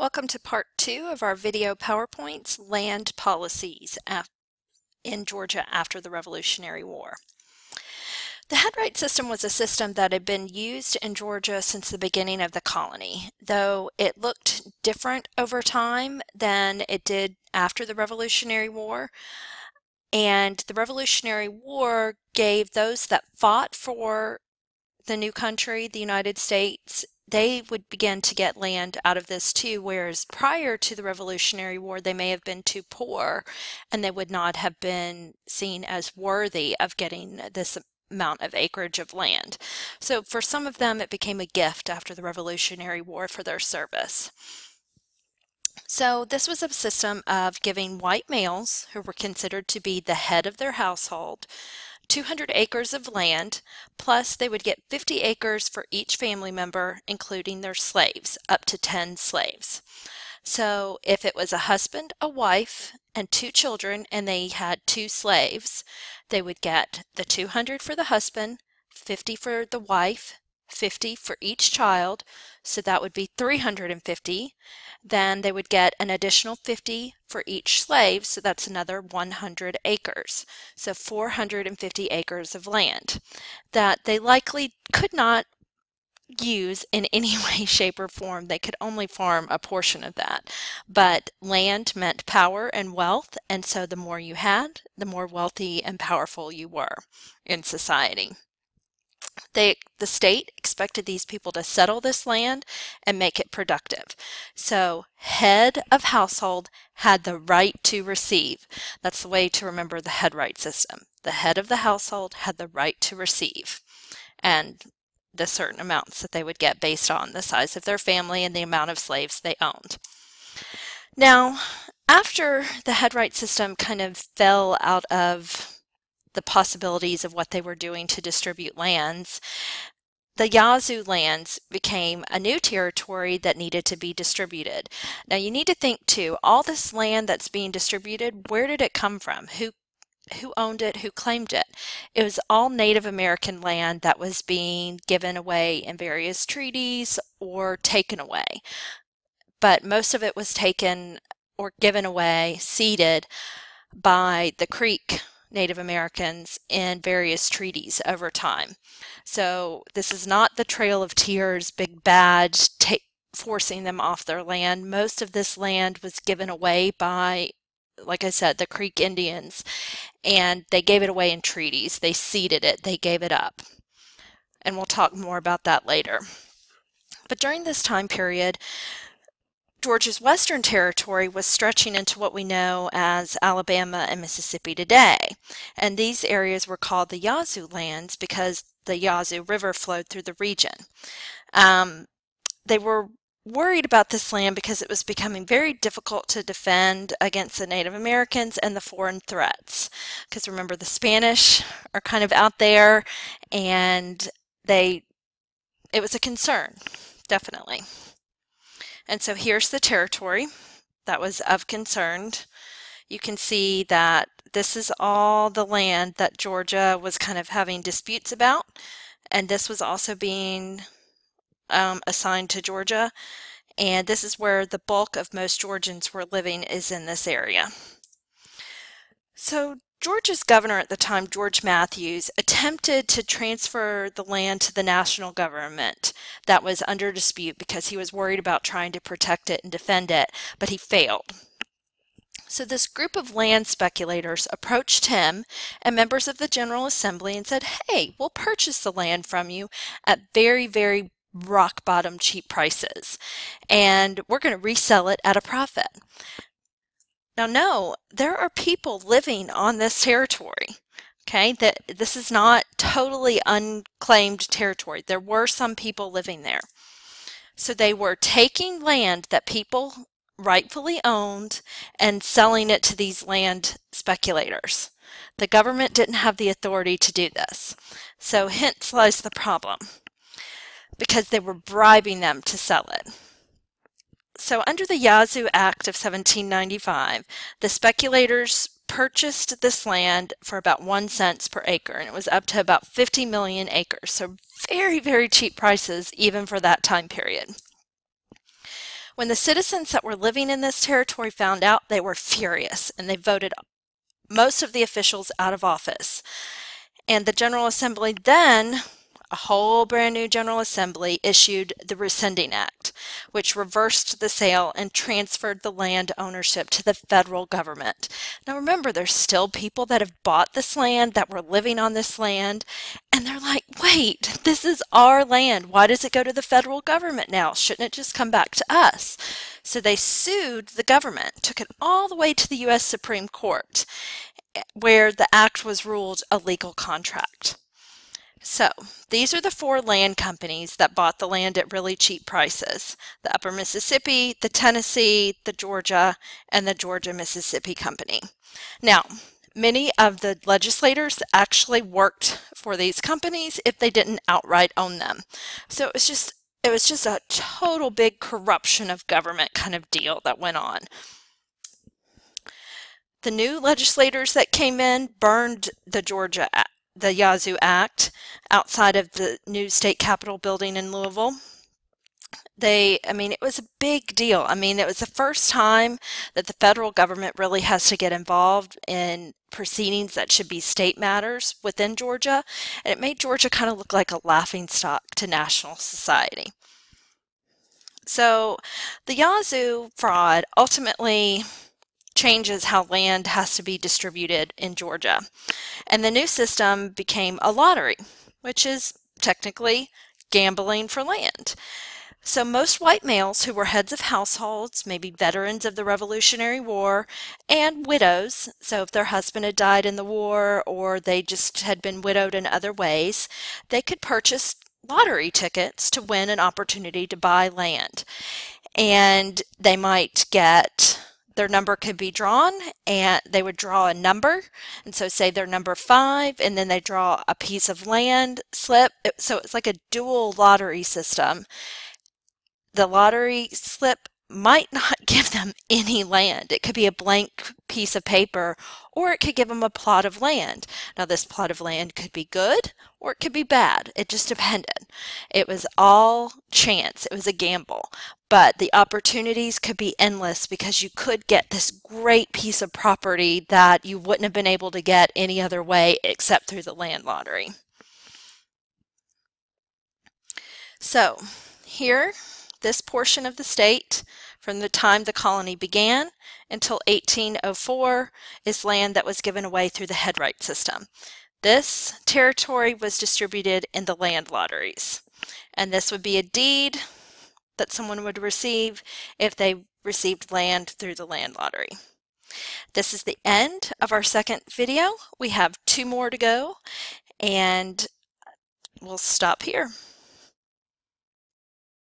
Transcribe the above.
Welcome to part 2 of our video PowerPoints, Land Policies in Georgia after the Revolutionary War. The headright system was a system that had been used in Georgia since the beginning of the colony, though it looked different over time than it did after the Revolutionary War. And the Revolutionary War gave those that fought for the new country, the United States, they would begin to get land out of this too, whereas prior to the Revolutionary War, they may have been too poor and they would not have been seen as worthy of getting this amount of acreage of land. So for some of them, it became a gift after the Revolutionary War for their service. So this was a system of giving white males, who were considered to be the head of their household, 200 acres of land, plus they would get 50 acres for each family member, including their slaves, up to 10 slaves. So if it was a husband, a wife, and 2 children, and they had 2 slaves, they would get the 200 for the husband, 50 for the wife, 50 for each child, so that would be 350. Then they would get an additional 50 for each slave, so that's another 100 acres. So 450 acres of land that they likely could not use in any way, shape, or form. They could only farm a portion of that. But land meant power and wealth, and so the more you had, the more wealthy and powerful you were in society. The state expected these people to settle this land and make it productive. So head of household had the right to receive. That's the way to remember the headright system. The head of the household had the right to receive, and the certain amounts that they would get based on the size of their family and the amount of slaves they owned. Now, after the headright system kind of fell out of the possibilities of what they were doing to distribute lands, the Yazoo lands became a new territory that needed to be distributed. Now you need to think too, all this land that's being distributed, where did it come from? Who owned it? Who claimed it? It was all Native American land that was being given away in various treaties or taken away. But most of it was taken or given away, ceded by the Creek Native Americans in various treaties over time. So this is not the Trail of Tears, big bad, forcing them off their land. Most of this land was given away by, like I said, the Creek Indians, and they gave it away in treaties. They ceded it, they gave it up. And we'll talk more about that later. But during this time period, Georgia's Western Territory was stretching into what we know as Alabama and Mississippi today. And these areas were called the Yazoo lands because the Yazoo River flowed through the region. They were worried about this land because it was becoming very difficult to defend against the Native Americans and the foreign threats. Because remember, the Spanish are kind of out there, and it was a concern, definitely. And so here's the territory that was of concern. You can see that this is all the land that Georgia was kind of having disputes about, and this was also being assigned to Georgia, and this is where the bulk of most Georgians were living, is in this area. So Georgia's governor at the time, George Matthews, attempted to transfer the land to the national government that was under dispute because he was worried about trying to protect it and defend it, but he failed. So this group of land speculators approached him and members of the General Assembly and said, hey, we'll purchase the land from you at very, very rock bottom cheap prices, and we're going to resell it at a profit. Now, no, there are people living on this territory, okay? This is not totally unclaimed territory. There were some people living there. So they were taking land that people rightfully owned and selling it to these land speculators. The government didn't have the authority to do this. So hence lies the problem, because they were bribing them to sell it. So under the Yazoo Act of 1795, the speculators purchased this land for about 1 cent per acre, and it was up to about 50 million acres. So very, very cheap prices even for that time period. When the citizens that were living in this territory found out, they were furious and they voted most of the officials out of office. And the General Assembly then, a whole brand new General Assembly, issued the Rescinding Act, which reversed the sale and transferred the land ownership to the federal government. Now remember, there's still people that have bought this land, that were living on this land, and they're like, wait, this is our land. Why does it go to the federal government now? Shouldn't it just come back to us? So they sued the government, took it all the way to the U.S. Supreme Court, where the act was ruled a legal contract. So these are the 4 land companies that bought the land at really cheap prices: the Upper Mississippi, the Tennessee, the Georgia, and the Georgia-Mississippi Company. Now, many of the legislators actually worked for these companies if they didn't outright own them. So it was just a total big corruption of government kind of deal that went on. The new legislators that came in burned the Yazoo Act outside of the new state capitol building in Louisville. It was a big deal. It was the first time that the federal government really has to get involved in proceedings that should be state matters within Georgia, and it made Georgia kind of look like a laughingstock to national society. So the Yazoo fraud ultimately changes how land has to be distributed in Georgia. And the new system became a lottery, which is technically gambling for land. So most white males who were heads of households, maybe veterans of the Revolutionary War, and widows, so if their husband had died in the war or they just had been widowed in other ways, they could purchase lottery tickets to win an opportunity to buy land. And they might get, their number could be drawn, and they would draw a number, and so say they're number 5, and then they draw a piece of land slip. So it's like a dual lottery system. The lottery slip might not give them any land. It could be a blank piece of paper, or it could give them a plot of land. Now this plot of land could be good or it could be bad. It just depended. It was all chance. It was a gamble. But the opportunities could be endless because you could get this great piece of property that you wouldn't have been able to get any other way except through the land lottery. So here, this portion of the state, from the time the colony began until 1804, is land that was given away through the headright system. This territory was distributed in the land lotteries, and this would be a deed that someone would receive if they received land through the land lottery. This is the end of our second video. We have 2 more to go, and we'll stop here.